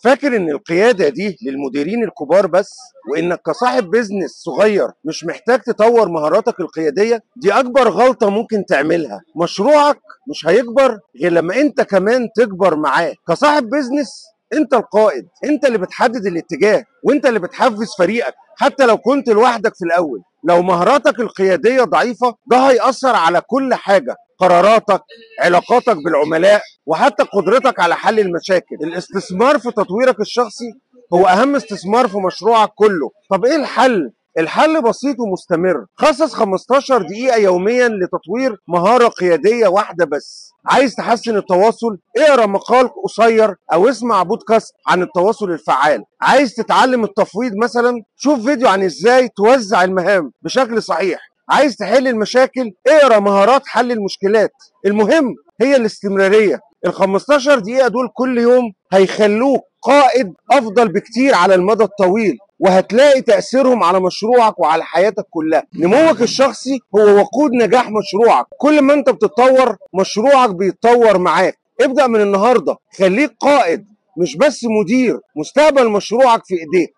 فاكر ان القيادة دي للمديرين الكبار بس، وانك كصاحب بيزنس صغير مش محتاج تطور مهاراتك القيادية؟ دي اكبر غلطة ممكن تعملها. مشروعك مش هيكبر غير لما انت كمان تكبر معاه. كصاحب بيزنس انت القائد، انت اللي بتحدد الاتجاه، وانت اللي بتحفز فريقك حتى لو كنت لوحدك في الاول. لو مهاراتك القيادية ضعيفة ده هيأثر على كل حاجة، قراراتك، علاقاتك بالعملاء، وحتى قدرتك على حل المشاكل. الاستثمار في تطويرك الشخصي هو اهم استثمار في مشروعك كله. طب ايه الحل؟ الحل بسيط ومستمر. خصص 15 دقيقة يوميا لتطوير مهارة قيادية واحدة بس. عايز تحسن التواصل؟ اقرا مقال قصير او اسمع بودكاست عن التواصل الفعال. عايز تتعلم التفويض مثلا؟ شوف فيديو عن ازاي توزع المهام بشكل صحيح. عايز تحل المشاكل؟ اقرا مهارات حل المشكلات. المهم هي الاستمرارية. ال 15 دقيقة دول كل يوم هيخلوك قائد افضل بكتير على المدى الطويل، وهتلاقي تأثيرهم على مشروعك وعلى حياتك كلها. نموك الشخصي هو وقود نجاح مشروعك. كل ما انت بتتطور مشروعك بيتطور معاك. ابدأ من النهاردة، خليك قائد مش بس مدير. مستقبل مشروعك في ايديك.